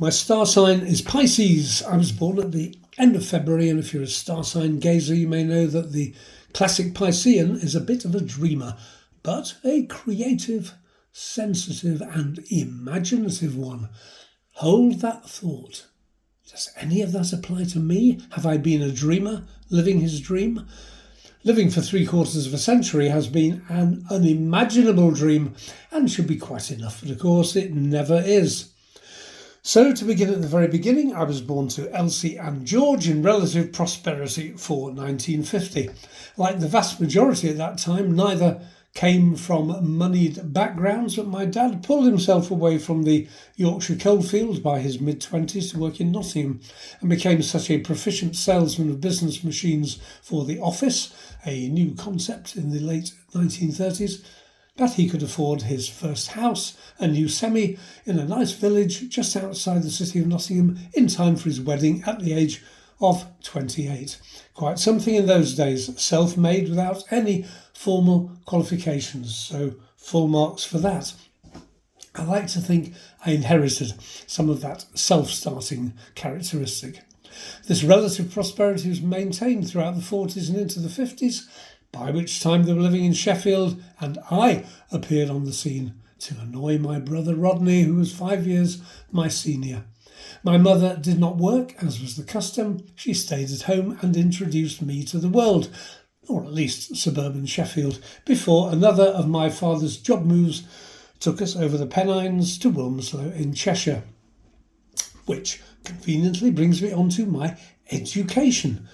My star sign is Pisces. I was born at the end of February, and if you're a star sign gazer, you may know that the classic Piscean is a bit of a dreamer, but a creative, sensitive and imaginative one. Hold that thought. Does any of that apply to me? Have I been a dreamer, living his dream? Living for 3/4 of a century has been an unimaginable dream and should be quite enough, but of course it never is. So, to begin at the very beginning, I was born to Elsie and George in relative prosperity for 1950. Like the vast majority at that time, neither came from moneyed backgrounds, but my dad pulled himself away from the Yorkshire coalfield by his mid-20s to work in Nottingham and became such a proficient salesman of business machines for the office, a new concept in the late 1930s, that he could afford his first house, a new semi, in a nice village just outside the city of Nottingham in time for his wedding at the age of 28. Quite something in those days, self-made without any formal qualifications, so full marks for that. I like to think I inherited some of that self-starting characteristic. This relative prosperity was maintained throughout the 40s and into the 50s, by which time they were living in Sheffield, and I appeared on the scene to annoy my brother Rodney, who was 5 years my senior. My mother did not work, as was the custom. She stayed at home and introduced me to the world, or at least suburban Sheffield, before another of my father's job moves took us over the Pennines to Wilmslow in Cheshire, which conveniently brings me on to my education.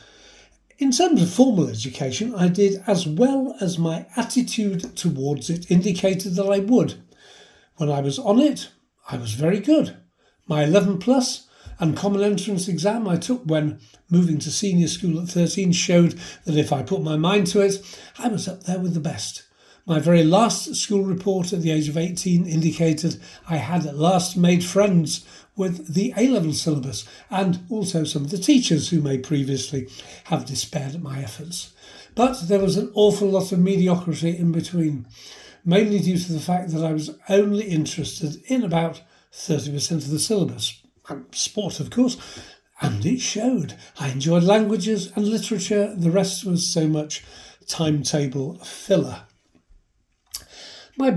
In terms of formal education, I did as well as my attitude towards it indicated that I would. When I was on it, I was very good. My 11 plus and common entrance exam I took when moving to senior school at 13 showed that if I put my mind to it, I was up there with the best. My very last school report at the age of 18 indicated I had at last made friends with the A-level syllabus and also some of the teachers who may previously have despaired at my efforts. But there was an awful lot of mediocrity in between, mainly due to the fact that I was only interested in about 30% of the syllabus, and sport of course, and it showed. I enjoyed languages and literature, the rest was so much timetable filler. My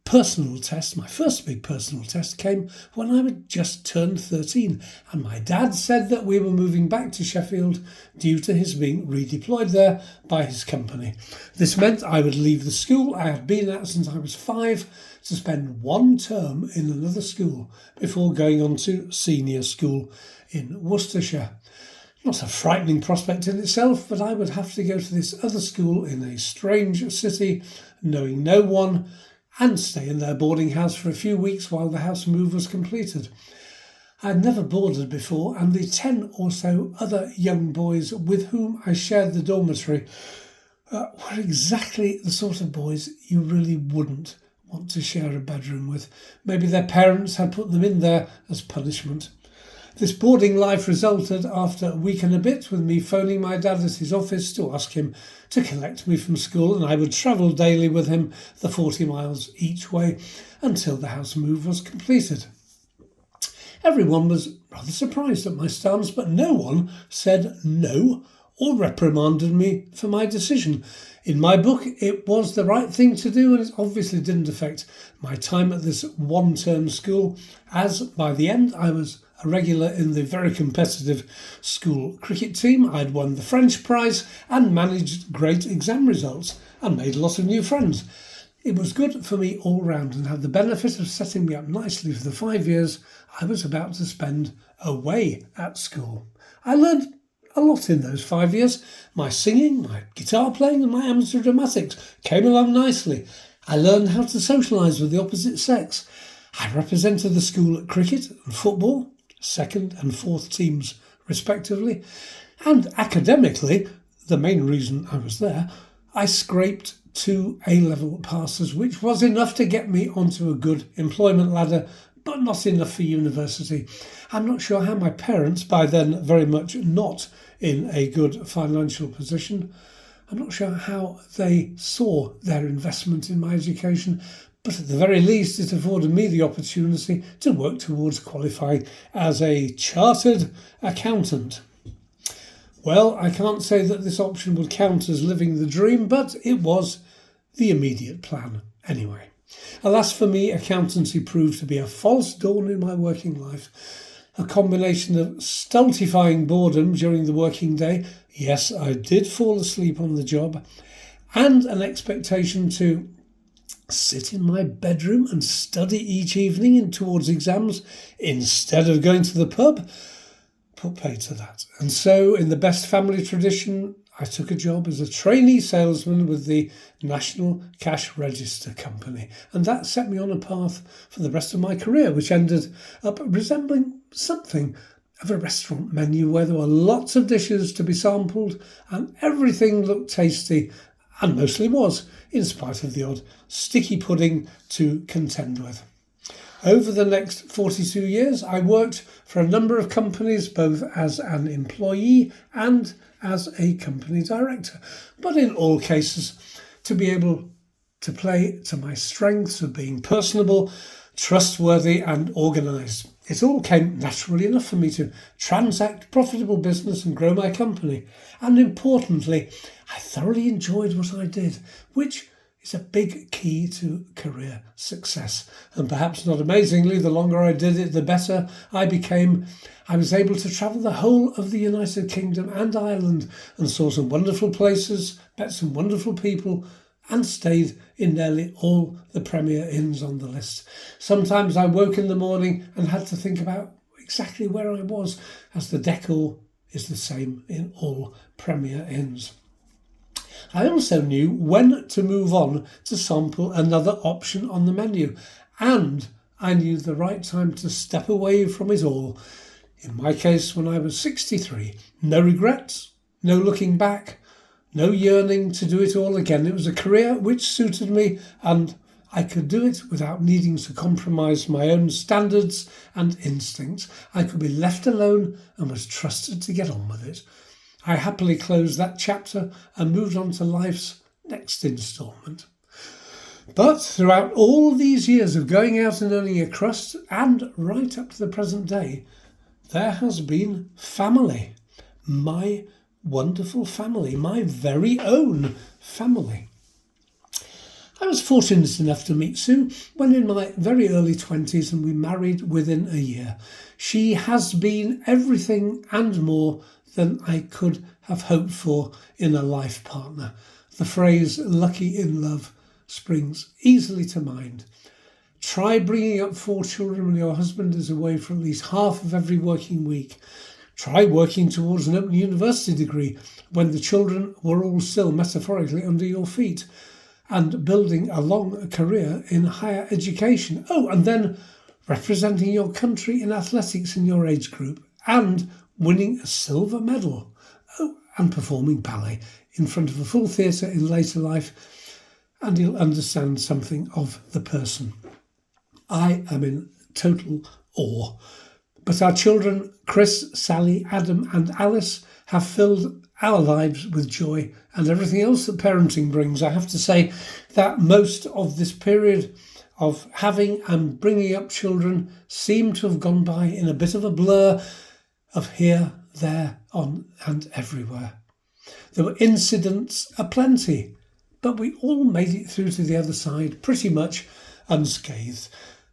first big personal test came when I had just turned 13, and my dad said that we were moving back to Sheffield due to his being redeployed there by his company. This meant I would leave the school I had been at since I was 5 to spend one term in another school before going on to senior school in Worcestershire. Not a frightening prospect in itself, but I would have to go to this other school in a strange city, knowing no one, and stay in their boarding house for a few weeks while the house move was completed. I had never boarded before, and the 10 or so other young boys with whom I shared the dormitory were exactly the sort of boys you really wouldn't want to share a bedroom with. Maybe their parents had put them in there as punishment. This boarding life resulted after a week and a bit with me phoning my dad at his office to ask him to collect me from school, and I would travel daily with him the 40 miles each way until the house move was completed. Everyone was rather surprised at my stance, but no one said no or reprimanded me for my decision. In my book, it was the right thing to do, and it obviously didn't affect my time at this one-term school, as by the end I was a regular in the very competitive school cricket team. I'd won the French prize and managed great exam results and made a lot of new friends. It was good for me all round and had the benefit of setting me up nicely for the 5 years I was about to spend away at school. I learned a lot in those 5 years. My singing, my guitar playing and my amateur dramatics came along nicely. I learned how to socialise with the opposite sex. I represented the school at cricket and football, second and fourth teams respectively, and academically, the main reason I was there, I scraped 2 A-level passes, which was enough to get me onto a good employment ladder, but not enough for university. I'm not sure how my parents, by then very much not in a good financial position, I'm not sure how they saw their investment in my education, but at the very least it afforded me the opportunity to work towards qualifying as a chartered accountant. Well, I can't say that this option would count as living the dream, but it was the immediate plan anyway. Alas for me, accountancy proved to be a false dawn in my working life. A combination of stultifying boredom during the working day, yes, I did fall asleep on the job, and an expectation to sit in my bedroom and study each evening towards exams instead of going to the pub put paid to that. And so, in the best family tradition, I took a job as a trainee salesman with the National Cash Register Company, and that set me on a path for the rest of my career, which ended up resembling something of a restaurant menu where there were lots of dishes to be sampled and everything looked tasty, and mostly was, in spite of the odd sticky pudding to contend with. Over the next 42 years, I worked for a number of companies, both as an employee and as a company director, but in all cases, to be able to play to my strengths of being personable, trustworthy and organised. It all came naturally enough for me to transact profitable business and grow my company. And importantly, I thoroughly enjoyed what I did, which is a big key to career success. And perhaps not amazingly, the longer I did it, the better I became. I was able to travel the whole of the United Kingdom and Ireland and saw some wonderful places, met some wonderful people, and stayed in nearly all the premier inns on the list. Sometimes I woke in the morning and had to think about exactly where I was, as the decor is the same in all premier inns. I also knew when to move on to sample another option on the menu, and I knew the right time to step away from it all. In my case, when I was 63, no regrets, no looking back, no yearning to do it all again. It was a career which suited me, and I could do it without needing to compromise my own standards and instincts. I could be left alone and was trusted to get on with it. I happily closed that chapter and moved on to life's next instalment. But throughout all these years of going out and earning a crust, and right up to the present day, there has been family. My wonderful family, my very own family. I was fortunate enough to meet Sue when in my very early 20s, and we married within a year. She has been everything and more than I could have hoped for in a life partner. The phrase lucky in love springs easily to mind. Try bringing up 4 children when your husband is away for at least half of every working week. Try working towards an open university degree when the children were all still metaphorically under your feet, and building a long career in higher education. Oh, and then representing your country in athletics in your age group, and winning a silver medal. Oh, and performing ballet in front of a full theatre in later life, and you'll understand something of the person. I am in total awe. But our children, Chris, Sally, Adam and Alice, have filled our lives with joy and everything else that parenting brings. I have to say that most of this period of having and bringing up children seemed to have gone by in a bit of a blur of here, there, on and everywhere. There were incidents aplenty, but we all made it through to the other side pretty much unscathed.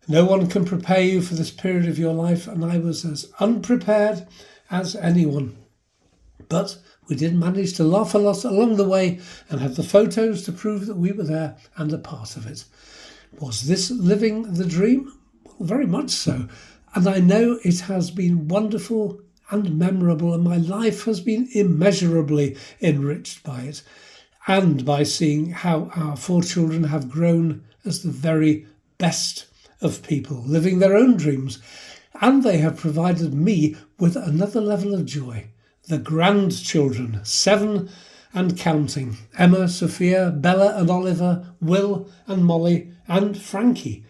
No one can prepare you for this period of your life, and I was as unprepared as anyone. But we did manage to laugh a lot along the way and have the photos to prove that we were there and a part of it. Was this living the dream? Well, very much so. And I know it has been wonderful and memorable, and my life has been immeasurably enriched by it, and by seeing how our 4 children have grown as the very best of people, living their own dreams, and they have provided me with another level of joy. The grandchildren, 7 and counting, Emma, Sophia, Bella and Oliver, Will and Molly and Frankie,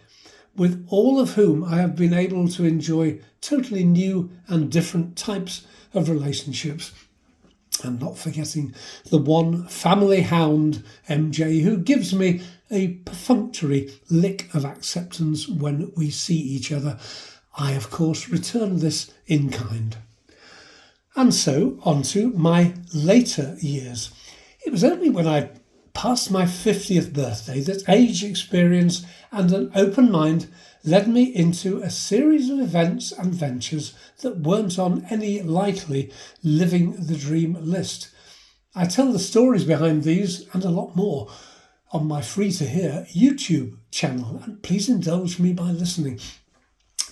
with all of whom I have been able to enjoy totally new and different types of relationships. And not forgetting the one family hound, MJ, who gives me a perfunctory lick of acceptance when we see each other. I, of course, return this in kind. And so on to my later years. It was only when I passed my 50th birthday that age, experience and an open mind led me into a series of events and ventures that weren't on any likely living the dream list. I tell the stories behind these and a lot more on my free to hear YouTube channel, and please indulge me by listening.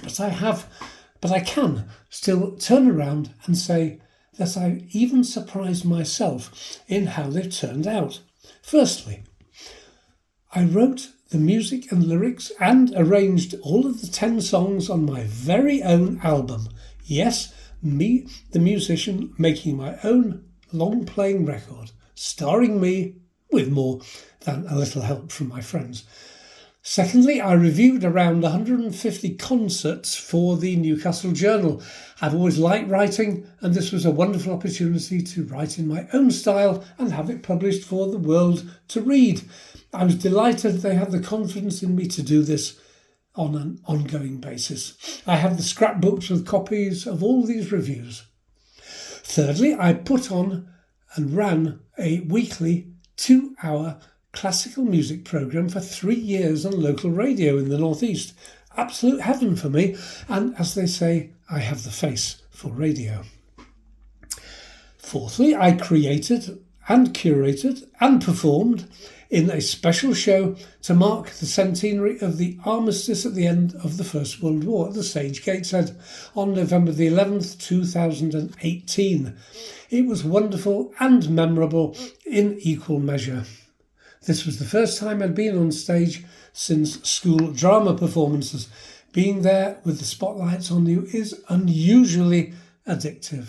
But I can still turn around and say that I even surprised myself in how they've turned out. Firstly, I wrote the music and lyrics and arranged all of the 10 songs on my very own album. Yes, me, the musician, making my own long-playing record, starring me with more than a little help from my friends. Secondly, I reviewed around 150 concerts for the Newcastle Journal. I've always liked writing, and this was a wonderful opportunity to write in my own style and have it published for the world to read. I was delighted they had the confidence in me to do this on an ongoing basis. I have the scrapbooks with copies of all these reviews. Thirdly, I put on and ran a weekly 2-hour classical music programme for 3 years on local radio in the Northeast. Absolute heaven for me, and as they say, I have the face for radio. Fourthly, I created and curated and performed in a special show to mark the centenary of the armistice at the end of the First World War at the Sage Gateshead on November the 11th, 2018. It was wonderful and memorable in equal measure. This was the first time I'd been on stage since school drama performances. Being there with the spotlights on you is unusually addictive.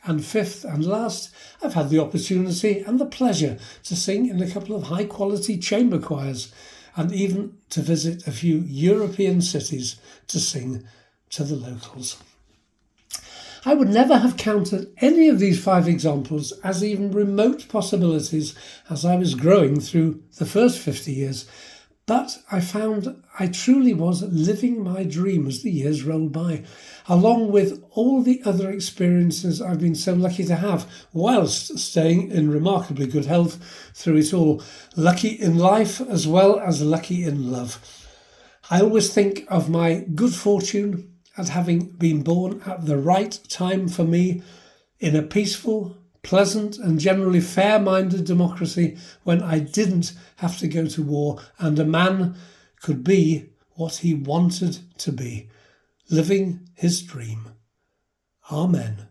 And fifth and last, I've had the opportunity and the pleasure to sing in a couple of high-quality chamber choirs and even to visit a few European cities to sing to the locals. I would never have counted any of these 5 examples as even remote possibilities as I was growing through the first 50 years, but I found I truly was living my dream as the years rolled by, along with all the other experiences I've been so lucky to have, whilst staying in remarkably good health through it all. Lucky in life as well as lucky in love. I always think of my good fortune at having been born at the right time for me in a peaceful, pleasant and generally fair-minded democracy when I didn't have to go to war and a man could be what he wanted to be, living his dream. Amen.